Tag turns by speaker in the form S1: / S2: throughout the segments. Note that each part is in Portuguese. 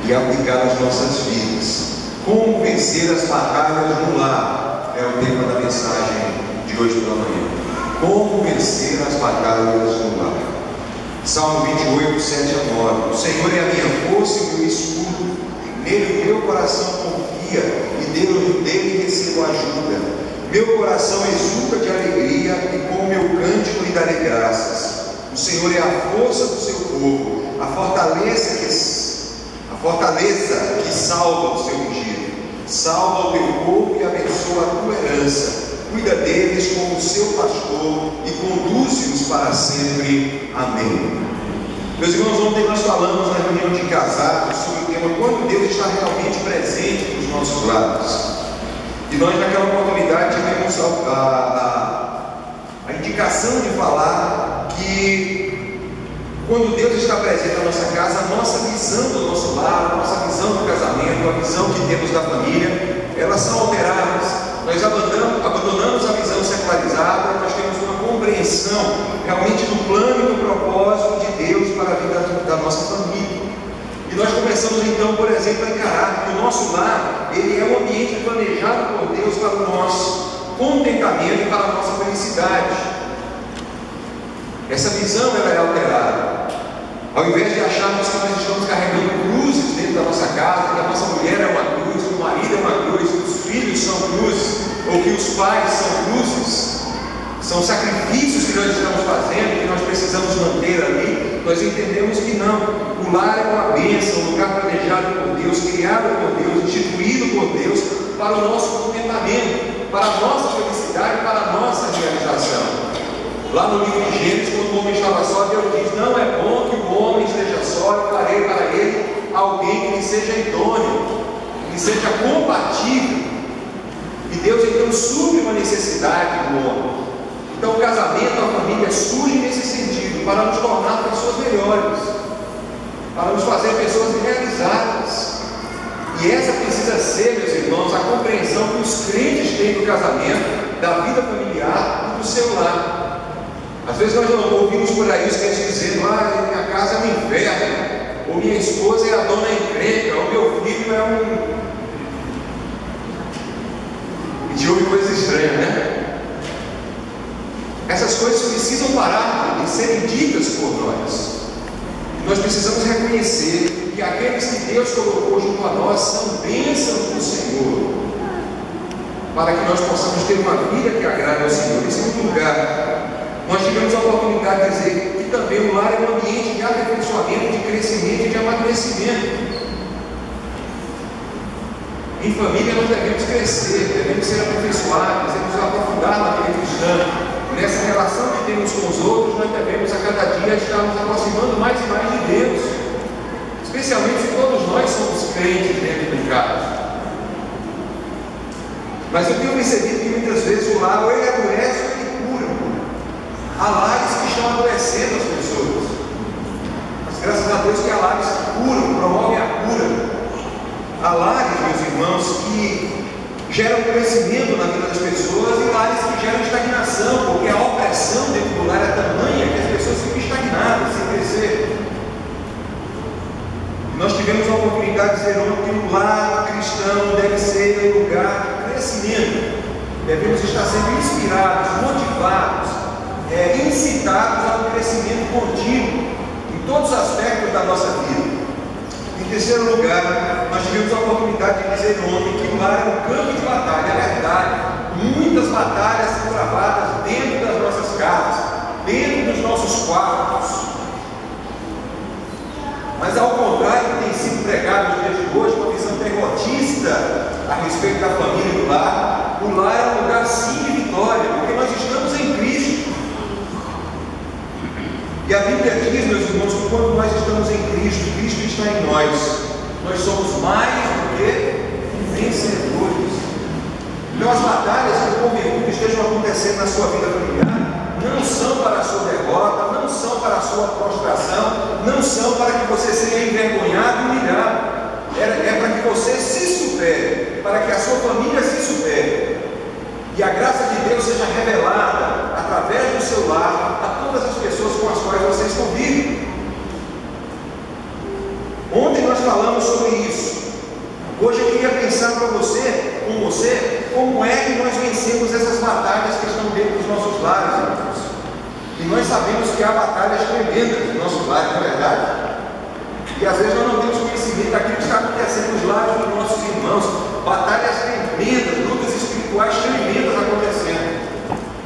S1: e aplicar nas nossas vidas. Como vencer as batalhas no lar é o tema da mensagem de hoje pela manhã. Como vencer as batalhas no lar. Salmo 28, 7 a 9. O Senhor é a minha força e o meu escudo, nele o meu coração confia e dele recebo ajuda. Meu coração exulta de alegria e com o meu cântico lhe darei graças. O Senhor é a força do seu povo, a fortaleza que salva o seu ungido. Salva o teu povo e abençoa a tua herança. Cuida deles como o seu pastor e conduze-os para sempre. Amém. Meus irmãos, ontem nós falamos na reunião de casados sobre o tema quando Deus está realmente presente nos nossos lares. E nós naquela oportunidade tivemos a indicação de falar que quando Deus está presente na nossa casa, a nossa visão do nosso lar, a nossa visão do casamento, a visão que temos da família, elas são alteradas. Nós abandonamos a visão secularizada, nós temos uma compreensão realmente do plano e do propósito de Deus para a vida da nossa família. E nós começamos então, por exemplo, a encarar que o nosso lar, ele é um ambiente planejado por Deus para o nosso contentamento e para a nossa felicidade. Essa visão ela é alterada. Ao invés de acharmos que nós estamos carregando cruzes dentro da nossa casa, que a nossa mulher é uma cruz, que o marido é uma cruz, que os filhos são cruzes, ou que os pais são cruzes, são sacrifícios que nós estamos fazendo, que nós precisamos manter ali, nós entendemos que não. O lar é uma bênção, um lugar planejado por Deus, criado por Deus, instituído por Deus, para o nosso contentamento, para a nossa felicidade, para a nossa realização. Lá no livro de Gênesis, quando o homem estava só, Deus diz: não é bom que o homem esteja só, eu farei para ele alguém que lhe seja idôneo, que seja compatível. E Deus então supre uma necessidade do homem. Então o casamento, a família surge nesse sentido, para nos tornar pessoas melhores, para nos fazer pessoas realizadas. E essa precisa ser, meus irmãos, a compreensão que os crentes têm do casamento, da vida familiar e do seu lar. Às vezes nós não ouvimos por aí os crentes dizendo: minha casa é um inferno, ou minha esposa é a dona encrenca, ou meu filho é um... E te ouve coisas estranhas, né? Essas coisas precisam parar de serem ditas por nós. Nós precisamos reconhecer que aqueles que Deus colocou junto a nós são bênçãos do Senhor, para que nós possamos ter uma vida que agrade ao Senhor. Em segundo lugar, nós tivemos a oportunidade de dizer que também o lar é um ambiente de aperfeiçoamento, de crescimento e de amadurecimento. Em família nós devemos crescer, devemos ser aperfeiçoados, devemos aprofundar na vida cristã. Nessa relação que temos com os outros, nós devemos a cada dia estar nos aproximando mais e mais de Deus, especialmente se todos nós somos crentes dentro de casa. Mas eu tenho percebido que muitas vezes o lar ou ele adoece ou ele cura. Há lares que estão adoecendo as pessoas, mas graças a Deus que há lares que curam, promovem a cura. Há lares, meus irmãos, que geram crescimento na vida das pessoas e lares que geram estagnação, porque a opressão dentro do lar é tamanha que as pessoas ficam estagnadas, sem crescer. Nós tivemos a oportunidade de dizer ontem que o lar cristão deve ser um lugar de crescimento. Devemos estar sendo inspirados, motivados, incitados ao crescimento contínuo em todos os aspectos da nossa vida. Em terceiro lugar, nós tivemos a oportunidade de dizer ontem que o lar é um campo de batalha. É verdade, muitas batalhas são travadas dentro das nossas casas, dentro dos nossos quartos. Mas ao contrário do que tem sido pregado nos dias de hoje, uma visão derrotista a respeito da família e do lar, o lar é um lugar sim de vitória, porque nós estamos em Cristo. E a Bíblia diz, meus irmãos, que quando nós estamos em Cristo, Cristo está em nós somos mais do que vencedores. Então as batalhas que porventura estejam acontecendo na sua vida familiar não são para a sua derrota, não são para a sua prostração, não são para que você seja envergonhado e humilhado. É para que você se supere, para que a sua família se supere. E a graça de Deus seja revelada através do seu lar a todas as pessoas com as quais vocês convivem. Ontem nós falamos sobre isso. Hoje eu queria pensar com você, como é que nós vencemos essas batalhas que estão dentro dos nossos lares, irmãos. E nós sabemos que há batalhas tremendas nos nossos lares, não é verdade? E às vezes nós não temos conhecimento daquilo que está acontecendo nos lares dos nossos irmãos. Batalhas tremendas, lutas espirituais tremendas acontecendo.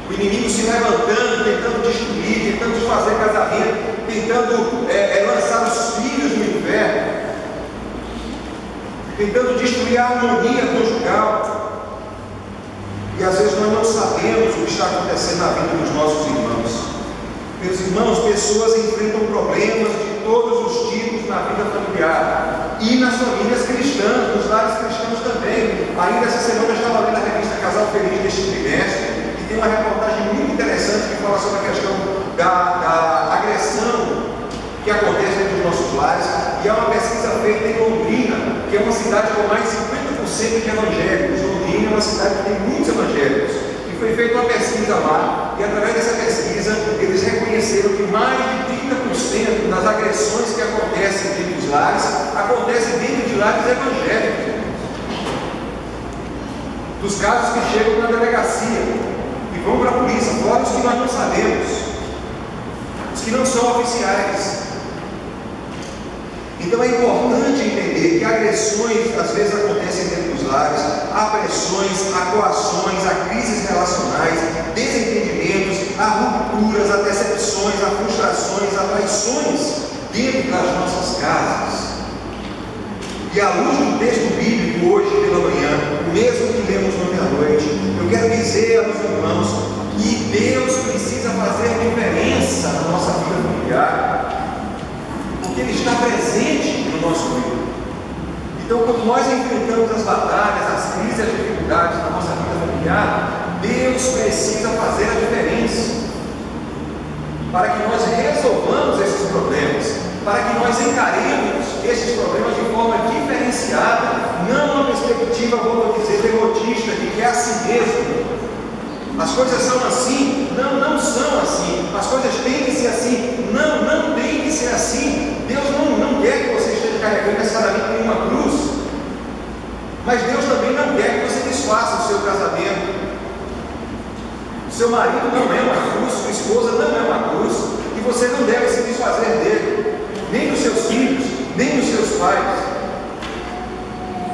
S1: O inimigo se levantando, tentando destruir, tentando desfazer casamento, tentando lançar os filhos no inferno, tentando destruir a harmonia conjugal. E às vezes nós não sabemos o que está acontecendo na vida dos nossos irmãos. Meus irmãos, pessoas enfrentam problemas de todos os tipos na vida familiar e nas famílias cristãs, nos lares cristãos também. Ainda essa semana eu estava lendo a revista Casal Feliz deste trimestre, e tem uma reportagem muito interessante que fala sobre a questão da agressão que acontece dentro dos nossos lares, e é uma pesquisa feita em Londrina, que é uma cidade com mais de 50% de evangélicos. Londrina é uma cidade que tem muitos evangélicos, e foi feita uma pesquisa lá, e através dessa pesquisa eles reconheceram que mais de 30% das agressões que acontecem dentro dos lares, acontecem dentro de lares evangélicos. Dos casos que chegam na delegacia e vão para a polícia, fora os que nós não sabemos, os que não são oficiais. Então é importante entender que agressões às vezes acontecem dentro dos lares, há pressões, há coações, há crises relacionais, desentendimentos, há rupturas, há decepções, há frustrações, há traições dentro das nossas casas. E à luz do texto bíblico hoje pela manhã, o mesmo que lemos ontem à noite, eu quero dizer aos irmãos que Deus precisa fazer diferença na nossa vida familiar, porque Ele está presente no nosso meio. Então, quando nós enfrentamos as batalhas, as crises, as dificuldades na nossa vida familiar, Deus precisa fazer a diferença, para que nós resolvamos esses problemas, para que nós encaremos esses problemas de forma diferenciada, não uma perspectiva, vou dizer, derrotista, de que é assim mesmo. As coisas são assim, não são assim. As coisas têm que ser assim, não tem que ser assim. Deus não quer que você esteja carregando necessariamente nenhuma cruz, mas Deus também não quer que você desfaça o seu casamento. O seu marido não é uma cruz, sua esposa não é uma cruz, e você não deve se desfazer dele, nem dos seus filhos, nem dos seus pais.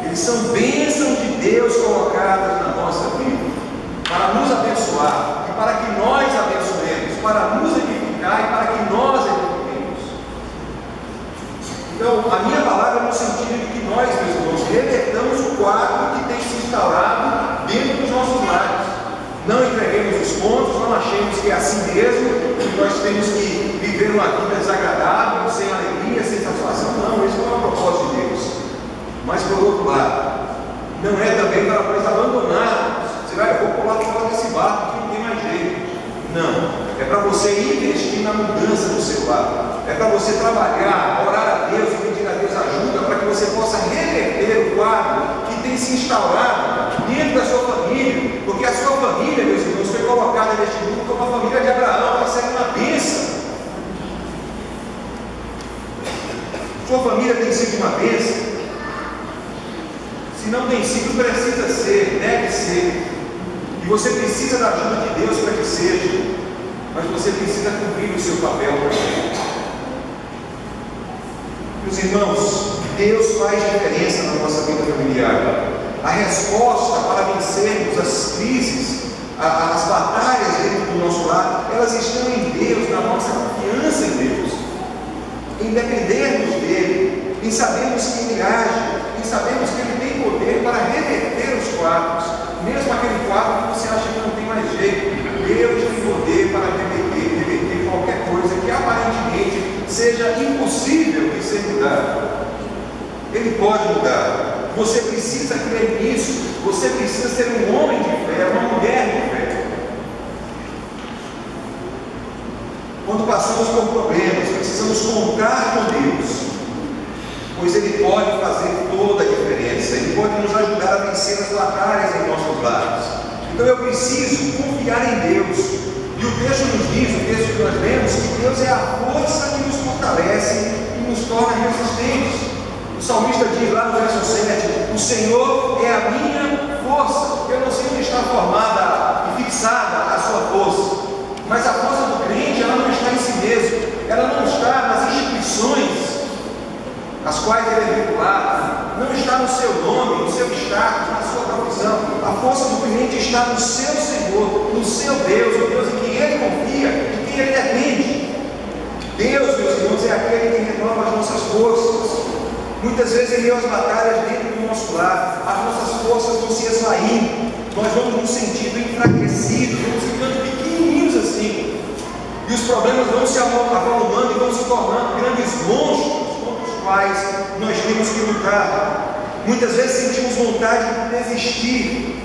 S1: Eles são bênçãos de Deus colocadas na nossa vida, para nos abençoar, e para que nós abençoemos, para nos edificar e para que nós edifiquemos. Então, a minha palavra é no sentido de que nós, meus irmãos, revertamos o quadro que tem se instaurado dentro dos nossos lares. Não entreguemos os pontos, não achemos que é assim mesmo, que nós temos que viver uma vida desagradável, sem alegria, sem satisfação. Não, isso não é o propósito de Deus. Mas, por outro lado, não é também para nós abandonarmos. Eu vou pular fora desse barco que não tem mais jeito. Não, é para você investir na mudança do seu lar, é para você trabalhar, orar a Deus e pedir a Deus ajuda para que você possa reverter o quadro que tem se instaurado dentro da sua família, porque a sua família, meus irmãos, foi colocada neste mundo como a família de Abraão para ser uma bênção. Sua família tem sido uma bênção? Se não tem sido, precisa ser, deve ser. E você precisa da ajuda de Deus para que seja, mas você precisa cumprir o seu papel. Meus irmãos, Deus faz diferença na nossa vida familiar. A resposta para vencermos as crises, as batalhas dentro do nosso lar, elas estão em Deus, na nossa confiança em Deus, em dependermos dEle, em sabermos que Ele age, em sabermos que Ele tem poder para reverter os quadros. Mesmo aquele quadro que você acha que não tem mais jeito, Deus tem poder para reverter qualquer coisa que aparentemente seja impossível de ser mudado. Ele pode mudar. Você precisa crer nisso. Você precisa ser um homem de fé, uma mulher de fé. Quando passamos por problemas, precisamos contar com Deus, pois Ele pode fazer toda a diferença. Ele pode nos ajudar a vencer as batalhas em nossos lares. Então eu preciso confiar em Deus. E o texto nos diz, o texto que nós lemos, que Deus é a força que nos fortalece e nos torna resistentes. O salmista diz lá no verso 7: o Senhor é a minha força. Eu não sei onde está formada e fixada a sua força, mas a força do crente, ela não está em si mesmo, ela não está nas instituições as quais ele é vinculado, não está no seu nome, no seu status, na sua profissão. A força do crente está no seu Senhor, no seu Deus, o Deus em quem ele confia, em quem ele depende. Deus, meus irmãos, é aquele que renova as nossas forças. Muitas vezes em meio às batalhas dentro do nosso lar, as nossas forças vão se esvaindo, nós vamos nos sentindo enfraquecidos, vamos ficando pequenininhos assim, e os problemas vão se avolumando e vão se tornando grandes monstros contra os quais nós temos que lutar. Muitas vezes sentimos vontade de desistir,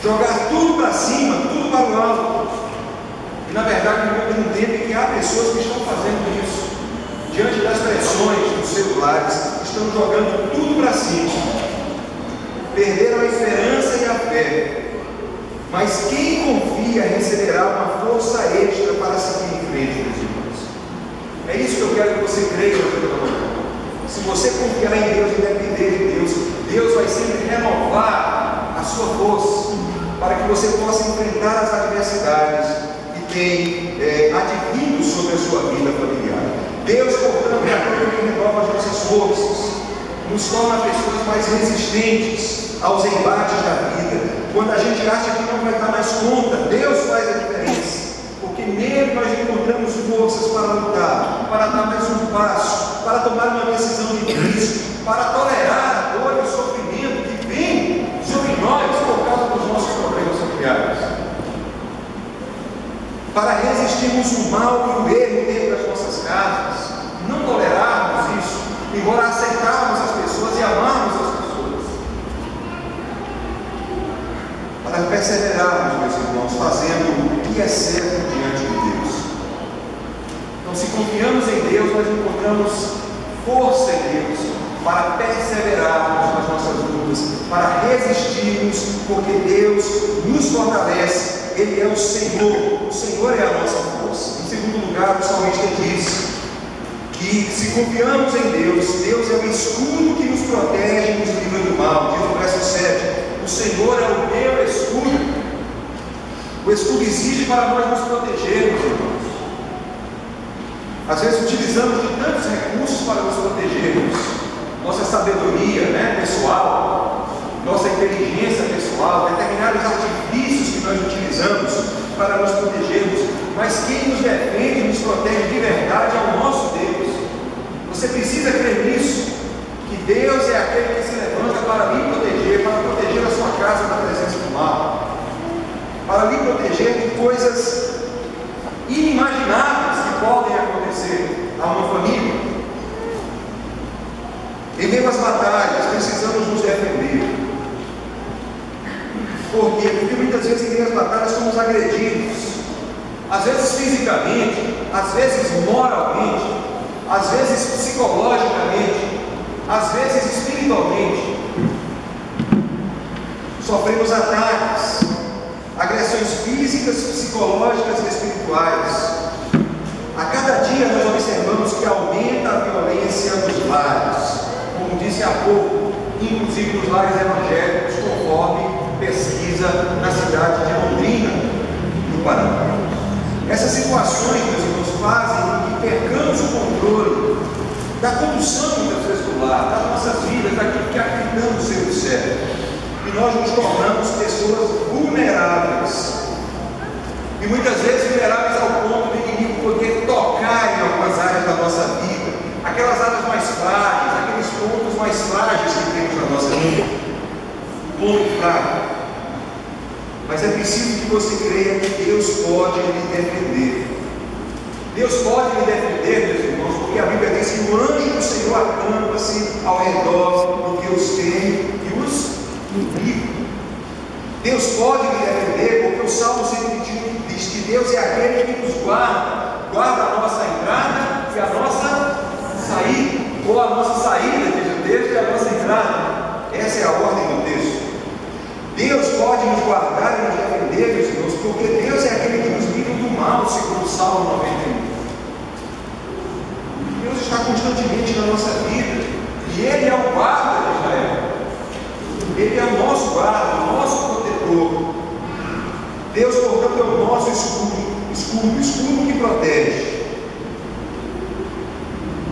S1: jogar tudo para cima, tudo para o alto, e na verdade vivemos um tempo em que há pessoas que estão fazendo isso. Diante das pressões dos celulares, estão jogando tudo para cima, perderam a esperança e a fé. Mas quem confia receberá uma força extra para seguir em frente, meus irmãos. É isso que eu quero que você creia hoje pela manhã. Se você confiar em Deus e depender de Deus, Deus vai sempre renovar a sua força para que você possa enfrentar as adversidades que tem advindo sobre a sua vida familiar. Deus, portanto, é aquele que renova as nossas forças, nos torna pessoas mais resistentes aos embates da vida. Quando a gente acha que não vai dar mais conta, Deus faz a diferença, porque nele nós encontramos forças para lutar, para dar mais um passo, para tomar uma decisão difícil, para tolerar a dor e o sofrimento que vem sobre nós por causa dos nossos problemas familiares, para resistirmos o mal e o erro dentro das nossas casas, não tolerarmos isso, embora aceitarmos as pessoas e amarmos as pessoas, para perseverarmos, meus irmãos, fazendo o que é certo diante de Deus. Então, se confiamos em Deus, nós encontramos força em Deus para perseverarmos nas nossas lutas, para resistirmos, porque Deus nos fortalece. Ele é o Senhor é a nossa força. Em segundo lugar, o salmista diz que se confiamos em Deus, Deus é o escudo que nos protege e nos livra do mal. Diz no verso 7, o Senhor é o meu escudo. O escudo existe para nós nos protegermos, irmãos. Às vezes utilizamos de tantos recursos para nos protegermos, nossa sabedoria pessoal, nossa inteligência pessoal, determinados artifícios que nós utilizamos para nos protegermos, mas quem nos defende e nos protege de verdade é o nosso Deus. Você precisa crer nisso, que Deus é aquele que se levanta para lhe proteger, para proteger a sua casa da presença do mal, para lhe proteger de coisas inimagináveis que podem acontecer a uma família. Em meio às batalhas, precisamos nos defender. Por quê? Porque muitas vezes em meio às batalhas somos agredidos, às vezes fisicamente, às vezes moralmente, às vezes psicologicamente, às vezes espiritualmente. Sofremos ataques, agressões físicas, psicológicas e espirituais. A cada dia nós observamos que aumenta a violência nos lares, como disse há pouco, inclusive nos lares evangélicos, conforme pesquisa na cidade de Londrina, no Paraná. Essas situações, meus irmãos, fazem com que percamos o controle da condução, muitas vezes, do lar, das nossas vidas, daquilo que acreditamos ser o certo. E nós nos tornamos pessoas vulneráveis. E muitas vezes vulneráveis ao ponto do inimigo poder tocar em algumas áreas da nossa vida, aquelas áreas mais frágeis, aqueles pontos mais frágeis que temos na nossa vida. Ponto fraco. Mas é preciso que você creia que Deus pode lhe defender. Deus pode lhe defender, meus irmãos, porque a Bíblia diz que o anjo do Senhor acampa-se ao redor do que os teme e os livra. Deus pode lhe defender, porque o Salmo 121 diz que Deus é aquele que nos guarda a nossa entrada e a nossa saída, ou a nossa saída, diz o texto, e a nossa entrada. Essa é a ordem do texto. Deus pode nos guardar e nos defender, meus irmãos, porque Deus é aquele que nos livra do mal, segundo o Salmo 91. Deus está constantemente na nossa vida, E Ele é o guarda de Israel. Ele é o nosso guarda, o nosso protetor. Deus, portanto, é o nosso escudo que protege.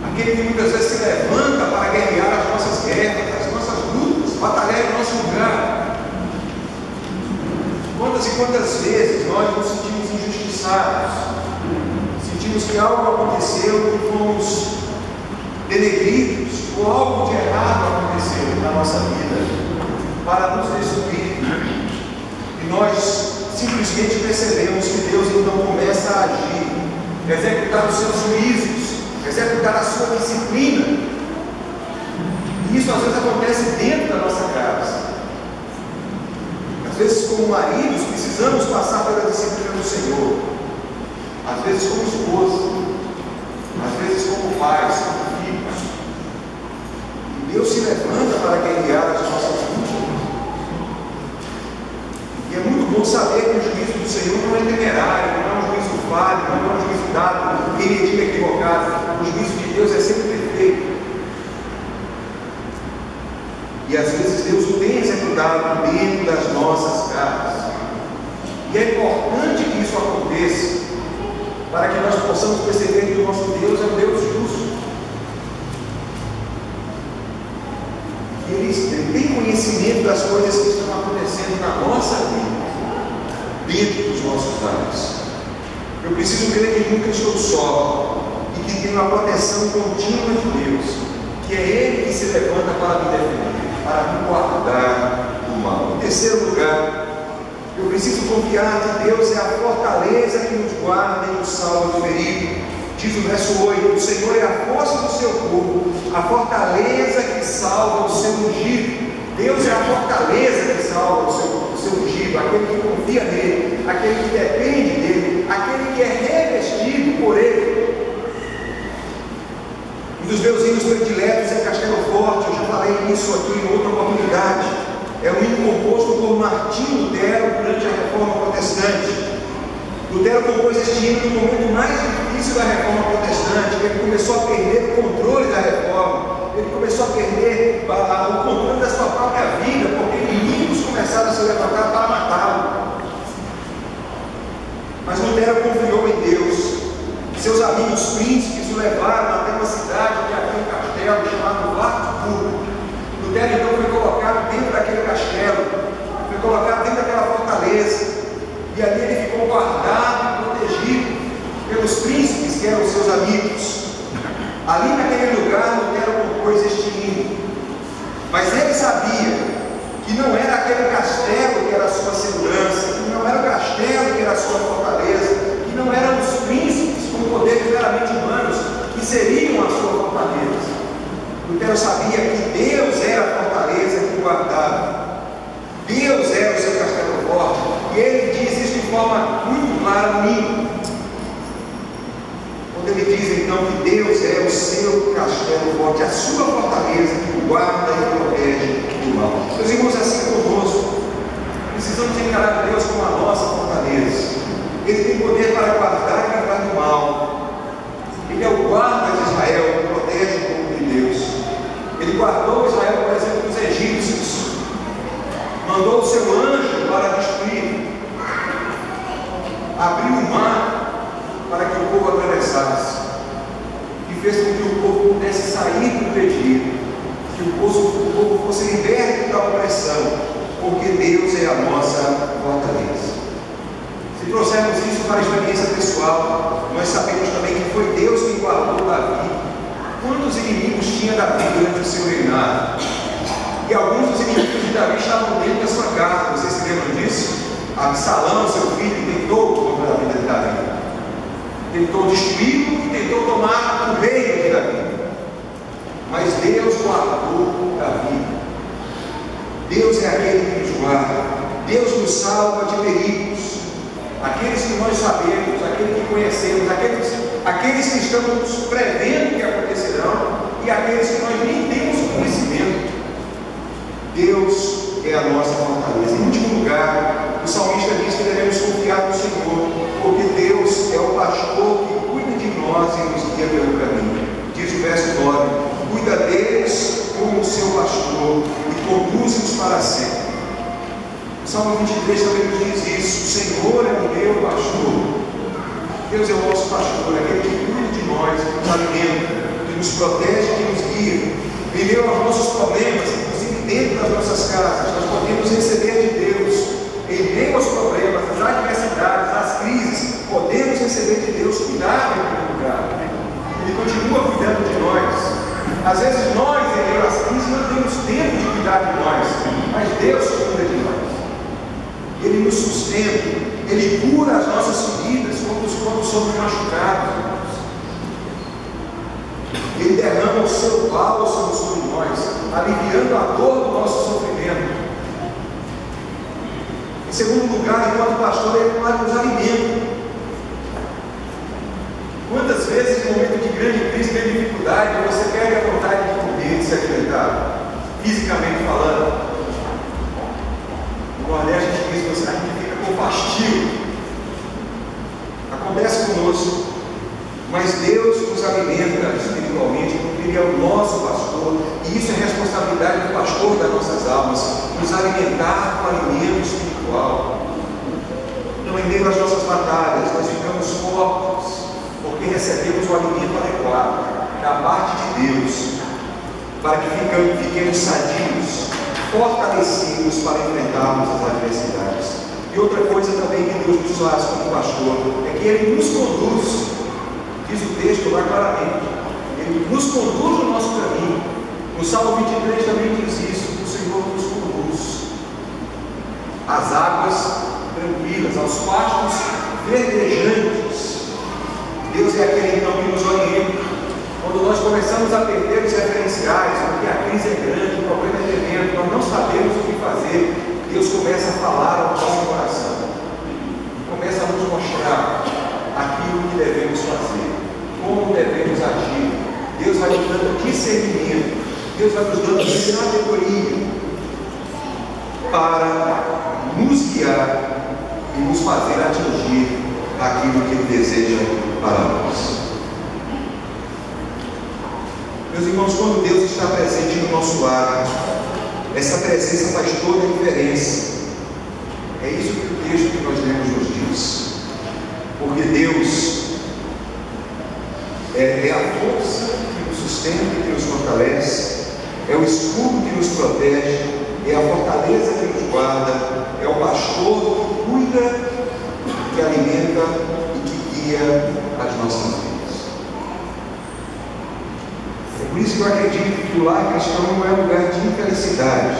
S1: Aquele que muitas vezes se levanta para guerrear as nossas guerras, as nossas lutas, batalhar em nosso lugar. Quantas e quantas vezes nós nos sentimos injustiçados, sentimos que algo aconteceu e fomos denegridos, ou algo de errado aconteceu na nossa vida para nos destruir, e nós simplesmente percebemos que Deus então começa a agir, executar os seus juízos, executar a sua disciplina. E isso às vezes acontece dentro da nossa casa. Às vezes, como maridos, precisamos passar pela disciplina do Senhor. Às vezes, como esposa. Às vezes, como pais, como filhos. E Deus se levanta para guerrear as nossas lutas. E é muito bom saber que o juízo do Senhor não é temerário, não é um juízo falho, não é um juízo dado, heredia equivocado. O juízo de Deus é sempre perfeito. E às vezes Deus o tem executado dentro das nossas casas. E é importante que isso aconteça, para que nós possamos perceber que o nosso Deus é um Deus justo. Ele tem conhecimento das coisas que estão acontecendo na nossa vida, dentro dos nossos lares. Eu preciso crer que nunca estou só e que tenho a proteção contínua de Deus, que é Ele que se levanta para me defender, para me guardar do mal. Em terceiro lugar, eu preciso confiar que Deus é a fortaleza que nos guarda e nos salva do perigo. Diz o verso 8: o Senhor é a força do seu povo, a fortaleza que salva o seu ungido. Deus é a fortaleza que salva o seu ungido, aquele que confia nele, aquele que depende dele, aquele que é revestido por ele. Um dos meus hinos prediletos é Castelo Forte. Eu já falei isso aqui em outra oportunidade. É um hino composto por Martinho Lutero durante a Reforma Protestante. Lutero compôs este hino no momento mais difícil da Reforma Protestante. Ele começou a perder o controle da Reforma. Ele começou a perder o controle da sua própria vida, porque inimigos começaram a se levantar para matá-lo. Mas Lutero confiou em Deus. Seus amigos príncipes o levaram até uma cidade que havia um castelo chamado Wartburg. Lutero então foi colocado dentro daquele castelo, foi colocado dentro daquela fortaleza, e ali ele ficou guardado e protegido pelos príncipes que eram seus amigos. Ali naquele lugar Lutero compôs este hino, mas ele sabia que não era aquele castelo que era a sua segurança, que não era o castelo que era a sua fortaleza, que não eram os príncipes com poderes meramente humanos que seriam a sua fortaleza. Lutero sabia que Deus era a fortaleza que o guardava. Deus era o seu castelo forte. E ele diz isso de forma muito clara no hino. Quando ele diz então que Deus é o seu castelo forte, a sua fortaleza que o guarda e protege do mal. Meus irmãos, assim conosco, precisamos encarar Deus como a nossa fortaleza. Ele tem poder para guardar e livrar do mal. Ele é o guarda de Israel, que protege o povo de Deus. Ele guardou Israel, por exemplo, dos egípcios. Mandou o seu anjo para destruir. Abriu o mar para que o povo atravessasse. E fez com que o povo pudesse sair do Egito. Que o povo fosse liberto da opressão. Porque Deus é a nossa fortaleza. Se trouxermos isso para a experiência pessoal, nós sabemos também que foi Deus quem guardou Davi. Quantos inimigos tinha Davi durante o seu reinado? E alguns dos inimigos de Davi estavam dentro da sua casa. Vocês se lembram disso? Absalão, seu filho, tentou contra a vida de Davi. Tentou destruí-lo e tentou tomar o reino de Davi. Mas Deus guardou Davi. Deus é aquele que nos guarda. Deus nos salva de perigos. Aqueles que nós sabemos, aqueles que conhecemos, aqueles que estamos prevendo que acontecerão e aqueles que nós nem temos conhecimento. Deus é a nossa fortaleza. Em último lugar, o salmista diz que devemos confiar no Senhor, porque Deus é o pastor que cuida de nós e nos guia pelo caminho. Diz o verso 9: cuida deles com Salmo 23 também nos diz isso: o Senhor é o meu pastor. Deus é o nosso pastor, aquele que cuida de nós, que nos alimenta, que nos protege, que nos guia. Em meio aos nossos problemas, inclusive dentro das nossas casas, nós podemos receber de Deus. Em meio aos problemas, às adversidades, às crises, podemos receber de Deus cuidado em primeiro lugar. Ele continua cuidando de nós. Às vezes nós, em meio às crises, não temos tempo de cuidar de nós, mas Deus cuida de nós. Ele nos sustenta, Ele cura as nossas feridas quando somos machucados. Ele derrama o seu bálsamo sobre nós, aliviando a dor do nosso sofrimento. Em segundo lugar, enquanto pastor, Ele nos alimenta. Quantas vezes, em momento de grande crise, grande dificuldade, você perde a vontade de comer, de se alimentar, fisicamente falando? No Nordeste, a gente fica com fastio. Acontece conosco, mas Deus nos alimenta espiritualmente, porque Ele é o nosso pastor, e isso é responsabilidade do pastor das nossas almas, nos alimentar com alimento espiritual. Então, em meio às nossas batalhas, nós ficamos fortes, porque recebemos o alimento adequado da parte de Deus, para que fiquemos sadios, fortalecidos para enfrentarmos as adversidades. E outra coisa também que Deus nos faz como pastor, é que Ele nos conduz, diz o texto lá claramente, Ele nos conduz no nosso caminho. No Salmo 23 também diz isso: o Senhor nos conduz às águas tranquilas, aos pastos verdejantes. Deus é aquele então que nos orienta. Quando nós começamos a perder os referenciais, porque a crise é grande, o problema é tremendo, nós não sabemos o que fazer, Deus começa a falar ao nosso coração, começa a nos mostrar aquilo que devemos fazer, como devemos agir. Deus vai nos dando discernimento, Deus vai nos dando sabedoria para nos guiar e nos fazer atingir aquilo que Ele deseja para nós. Meus irmãos, quando Deus está presente no nosso lar, essa presença faz toda a diferença. É isso que o texto que nós lemos nos diz. Porque Deus é a força que nos sustenta e que nos fortalece, é o escudo que nos protege, é a fortaleza que nos guarda, é o pastor que cuida, que alimenta e que guia as nossas vidas. Por isso que eu acredito que o lar cristão não é lugar de infelicidade,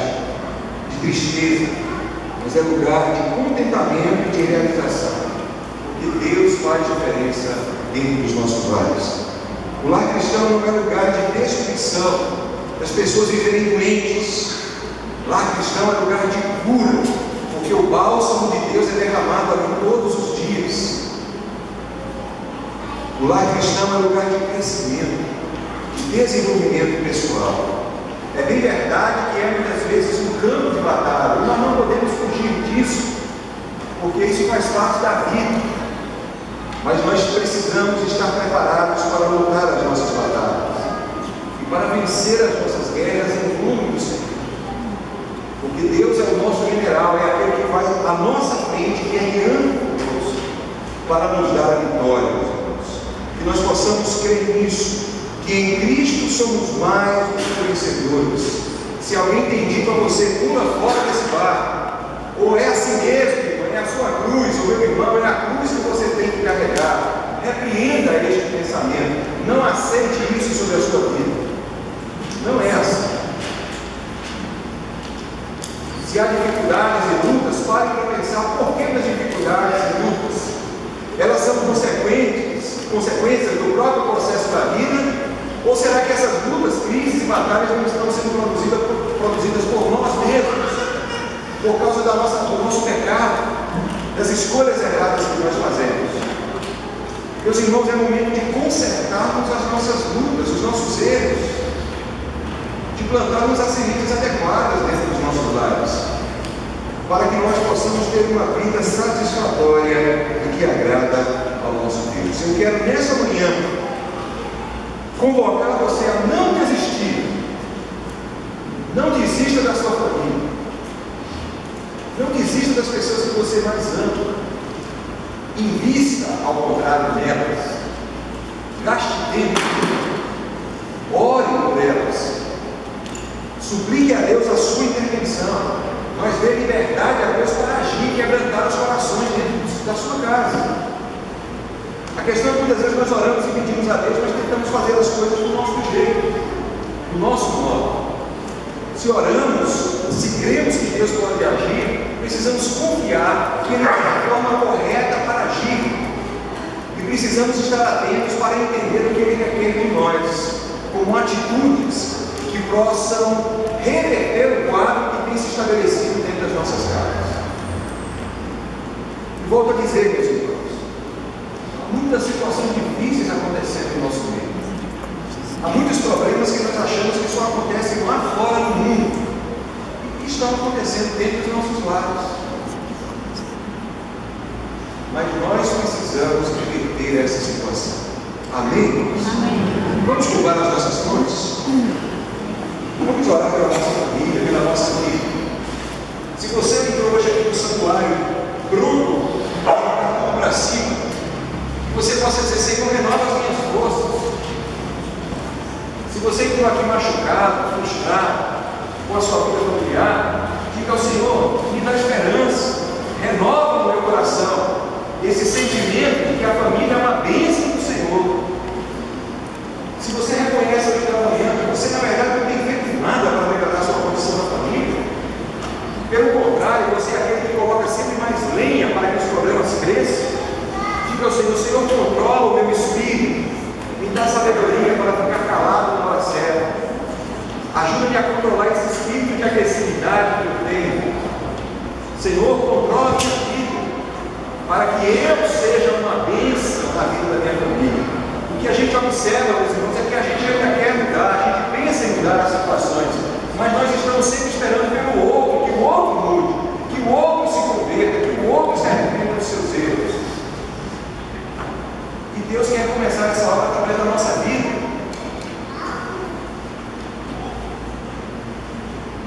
S1: de tristeza, mas é lugar de contentamento e de realização, porque Deus faz diferença dentro dos nossos lares. O lar cristão não é lugar de destruição, das pessoas viverem doentes. O lar cristão é lugar de cura, porque o bálsamo de Deus é derramado ali todos os dias. O lar cristão é lugar de crescimento, desenvolvimento pessoal. É bem verdade que é muitas vezes um campo de batalha, nós não podemos fugir disso, porque isso faz parte da vida, mas nós precisamos estar preparados para lutar as nossas batalhas e para vencer as nossas guerras em nome do Senhor, porque Deus é o nosso general, é aquele que vai à nossa frente, guerreando conosco para nos dar a vitória, meus irmãos. Que nós possamos crer nisso, que em Cristo somos mais do que vencedores. Se alguém tem dito a você, pula fora desse barco, ou é assim mesmo, é a sua cruz, ou meu irmão, é a cruz que você tem que carregar, repreenda este pensamento, não aceite isso sobre a sua vida, não é assim. Se há dificuldades e lutas, pare para pensar por que das dificuldades e lutas. Elas são consequências do próprio processo da vida, ou será que essas lutas, crises e batalhas não estão sendo produzidas por nós mesmos, por causa do nosso pecado, das escolhas erradas que nós fazemos? Meus irmãos, é momento de consertarmos as nossas lutas, os nossos erros, de plantarmos as sementes adequadas dentro dos nossos lares, para que nós possamos ter uma vida satisfatória e que agrada ao nosso Deus. Eu quero nessa manhã convocar você a não desistir. Não desista da sua família, não desista Invista nas pessoas que você mais ama. Invista ao contrário nelas. Gaste tempo. Ore por elas. Suplique a Deus a sua intervenção. Mas dê liberdade a Deus para agir e quebrantar os corações dentro da sua casa. A questão é que muitas vezes nós oramos e pedimos a Deus, mas tentamos fazer as coisas do nosso jeito, do nosso modo. Se oramos, se cremos que Deus pode agir, precisamos confiar que Ele tem a forma correta para agir. E precisamos estar atentos para entender o que Ele requer de nós, como atitudes que possam reverter o quadro que tem se estabelecido dentro das nossas casas. E volto a dizer, meus irmãos, há muitas situações difíceis acontecendo no nosso meio. Há muitos problemas que nós achamos que só acontecem lá fora no mundo e que estão acontecendo dentro dos nossos lares. Mas nós precisamos reverter essa situação. Amém? Amém. Vamos curvar as nossas mãos? Vamos orar pela nossa família, pela nossa vida. Se você entrou hoje aqui no santuário pronto para colocar a mão para cima, você possa dizer: Senhor, renova as minhas forças. Se você entrou aqui machucado, frustrado com a sua vida familiar, diga ao Senhor: me dá esperança, renova no meu coração esse sentimento de que a família é uma bênção do Senhor. Se você reconhece hoje pela manhã que você na verdade não tem feito nada para melhorar a sua condição na família, pelo contrário, você é aquele que coloca sempre mais lenha para que os problemas cresçam, diga ao Senhor: Senhor, controla o meu espírito, me dá sabedoria para ficar calado na hora certa, ajuda-me a controlar esse espírito de agressividade que eu tenho. Senhor, controla a minha vida, para que eu seja uma bênção na vida da minha família. O que a gente observa, meus irmãos, é que a gente ainda quer mudar, a gente pensa em mudar as situações, mas nós estamos sempre esperando pelo outro, que o outro mude, que o outro se converta, que o outro se arrependa dos seus erros. E Deus quer começar essa obra através da nossa vida.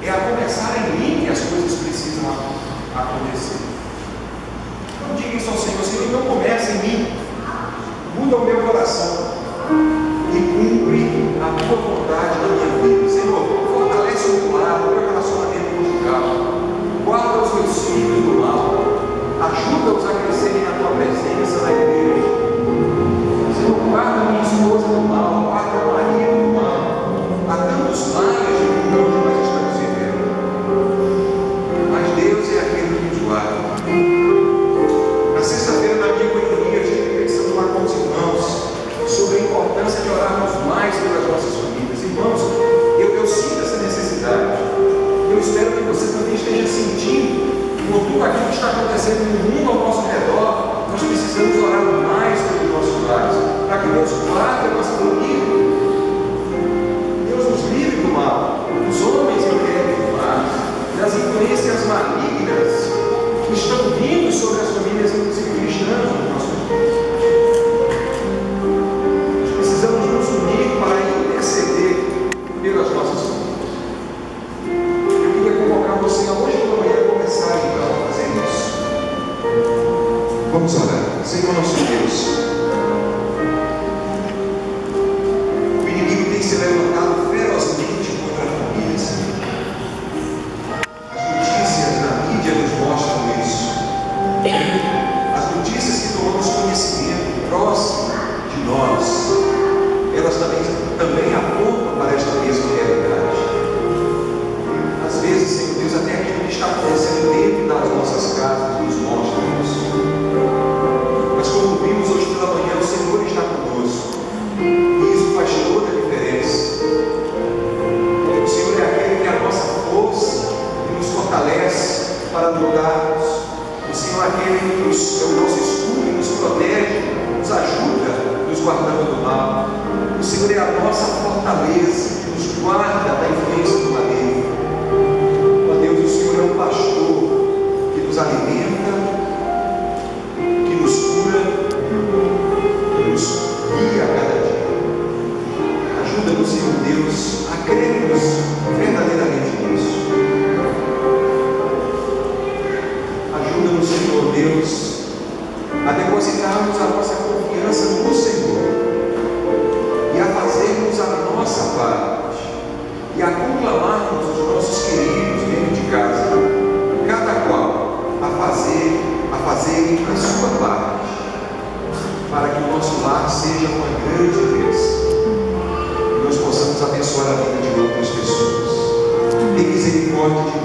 S1: É a começar em mim que as coisas precisam acontecer. Então diga isso ao Senhor: Senhor, não começa em mim, muda o meu coração e cumpre a tua vontade na minha vida. Senhor, fortalece o meu lar, o meu relacionamento conjugal, guarda os meus filhos do mal, ajuda-os a crescerem na tua presença na igreja. Senhor, guarda minha esposa do mal, guarda o marido do mal. Há tantos males de mundo onde nós estamos vivendo, mas Deus é aquele que nos guarda. Na sexta-feira, na minha coinonia, eu estive pensando lá com os irmãos sobre a importância de orarmos mais pelas nossas famílias. desafiando-nos, Senhor Deus, a depositarmos a nossa confiança no Senhor e a fazermos a nossa parte e a conclamarmos os nossos queridos dentro de casa, cada qual a fazerem a sua parte, para que o nosso lar seja uma grande bênção e nós possamos abençoar a vida de outras pessoas. Tem misericórdia de